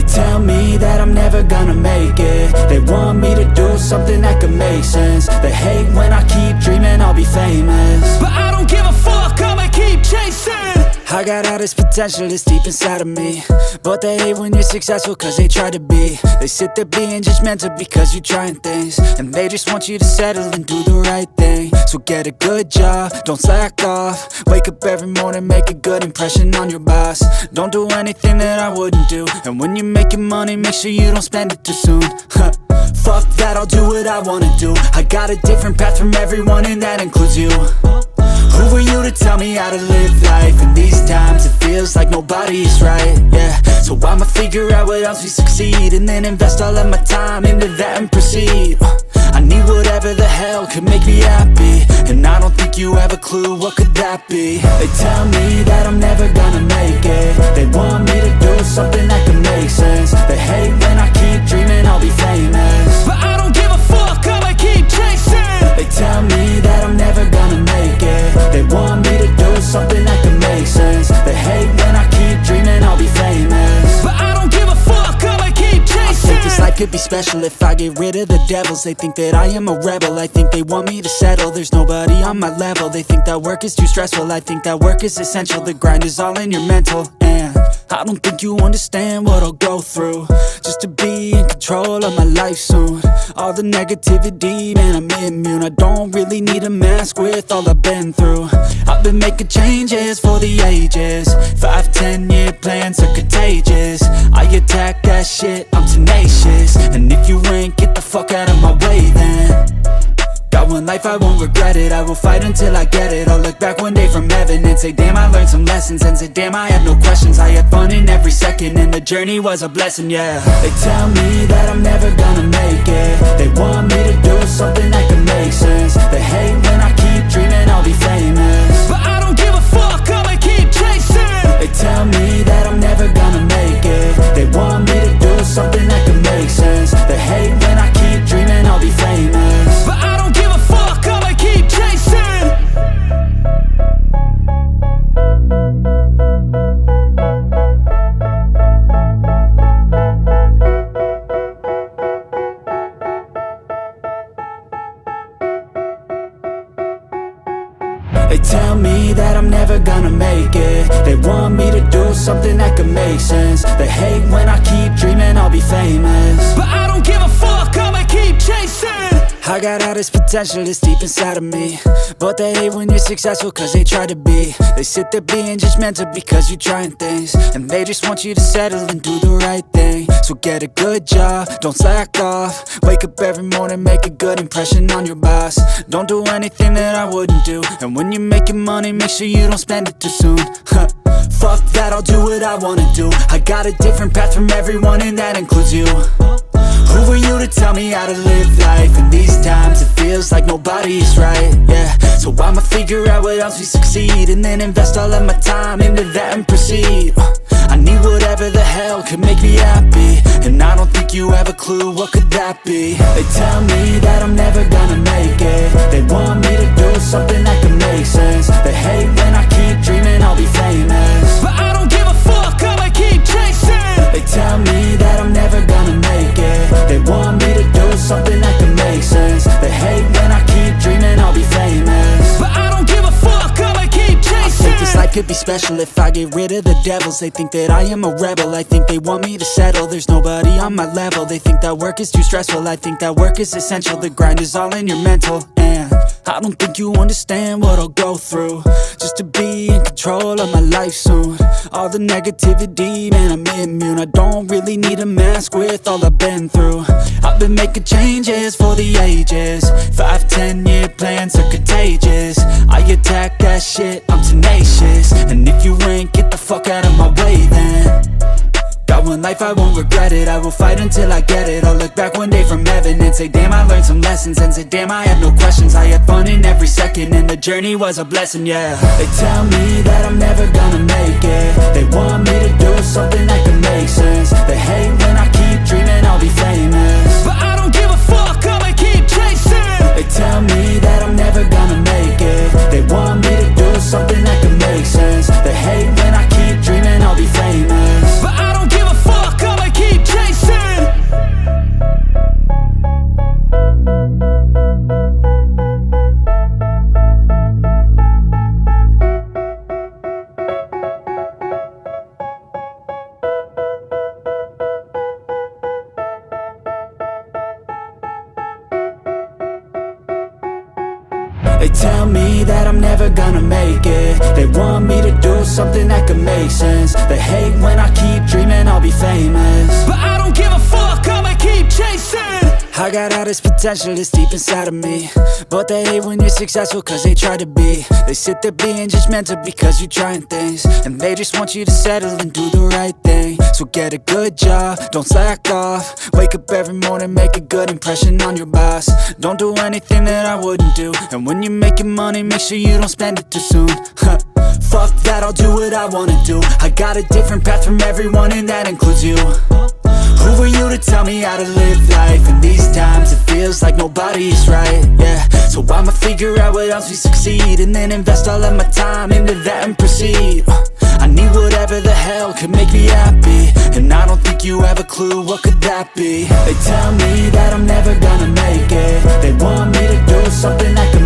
tell me that I'm never gonna make it. They want me to do something that could make sense. They hate when I keep dreaming I'll be famous, but I don't give a fuck, I'ma keep chasing. I got all this potential that's deep inside of me, but they hate when you're successful cause they try to be. They sit there being judgmental because you're trying things, and they just want you to settle and do the right thing. So get a good job, don't slack off. Wake up every morning, make a good impression on your boss. Don't do anything that I wouldn't do, and when you're making money, make sure you don't spend it too soon. Fuck that, I'll do what I wanna do. I got a different path from everyone, and that includes you. Who are you to tell me how to live life? In these times it feels like nobody's right, yeah. So I'ma figure out what else we succeed, and then invest all of my time into that and proceed. I need whatever the hell could make me happy, and I don't think you have a clue what could that be. They tell me that I'm never gonna make it. They want me to do something that could make sense. They hate when I keep dreaming I'll be famous, but I don't give a fuck, I'ma keep chasing. They tell me that I'm never gonna make it. They want me to do something that can make sense. They hate when I keep dreaming I'll be famous, but I don't give a fuck, I'ma keep chasing. I think this life could be special if I get rid of the devils. They think that I am a rebel, I think they want me to settle. There's nobody on my level, they think that work is too stressful. I think that work is essential, the grind is all in your mental. And I don't think you understand what I'll go through just to be in control of my life soon. All the negativity, man, I'm immune. I don't really need a mask with all I've been through. I've been making changes for the ages. 5-10 year plans are contagious. I attack that shit, I'm tenacious. And if you ain't, get the fuck out of my way then. Got one life, I won't regret it. I will fight until I get it. I'll look back one day from heaven and say damn, I learned some lessons. And say damn, I have no questions. I had fun in every second, and the journey was a blessing, yeah. They tell me that I'm never gonna make it. They want me to do something that can make sense. They hate when I keep dreaming I'll be famous, but I don't give a fuck, I'ma keep chasing. They tell me that I'm never gonna make it. They want me to do something that can make sense. They hate when I keep dreaming I'll be famous, but I don't give a fuck, I'ma keep chasing. They tell me that I'm never gonna make it. They want me to do something that can make sense. They hate when I keep dreaming I'll be famous, but I don't give a fuck, I'ma keep chasing. I got all this potential that's deep inside of me, but they hate when you're successful cause they try to be. They sit there being judgmental because you're trying things, and they just want you to settle and do the right thing. So get a good job, don't slack off. Wake up every morning, make a good impression on your boss. Don't do anything that I wouldn't do, and when you're making money, make sure you don't spend it too soon. Fuck that, I'll do what I wanna do. I got a different path from everyone, and that includes you. Who are you to tell me how to live life? In these times it feels like nobody's right, yeah. So I'ma figure out what else we succeed, and then invest all of my time into that and proceed. I need whatever the hell could make me happy, and I don't think you have a clue what could that be. They tell me that I'm never gonna make it. They want me to do something that can make sense. They hate when I keep dreaming I'll be famous, but I don't give a fuck, I'ma keep chasing. They tell me that I'm never gonna make it. They want me to do something that can make sense. They hate when I keep dreaming I'll be famous, but I don't give a fuck, I'ma keep chasing. I think this life could be special if I get rid of the devils. They think that I am a rebel, I think they want me to settle. There's nobody on my level, they think that work is too stressful. I think that work is essential, the grind is all in your mental. And I don't think you understand what I'll go through just to be in control of my life soon. All the negativity, man, I'm immune. I don't really need a mask with all I've been through. I've been making changes for the ages. 5-10 year plans are contagious. I attack that shit, I'm tenacious. And if you ain't, get the fuck out of my way then. Got one life, I won't regret it. I will fight until I get it. I'll look back one day from heaven and say damn, I learned some lessons. And say damn, I have no questions. I had fun in every second, and the journey was a blessing, yeah. They tell me that I'm never gonna make it. They want me to do something that can make sense. They hate when I keep dreaming I'll be famous, but I don't give a fuck, I'ma keep chasing. They tell me that I'm never gonna make it. They want me to do something that can make sense. They hate when I keep dreaming I'll be famous, but I don't give a fuck, I'ma keep They tell me that I'm never gonna make it. They want me to do something that could make sense. They hate when I keep dreaming I'll be famous, but I don't give a fuck, I'ma keep chasing. I got all this potential that's deep inside of me, but they hate when you're successful cause they try to be. They sit there being judgmental because you're trying things, and they just want you to settle and do the right thing. So get a good job, don't slack off. Wake up every morning, make a good impression on your boss. Don't do anything that I wouldn't do, and when you're making money, make sure you don't spend it too soon. Fuck that, I'll do what I wanna do. I got a different path from everyone and that includes you. Who are you to tell me how to live life? In these times it feels like nobody's right, yeah. So I'ma figure out what else we succeed, and then invest all of my time into that and proceed. I need whatever the hell could make me happy, and I don't think you have a clue what could that be. They tell me that I'm never gonna make it. They want me to do something that could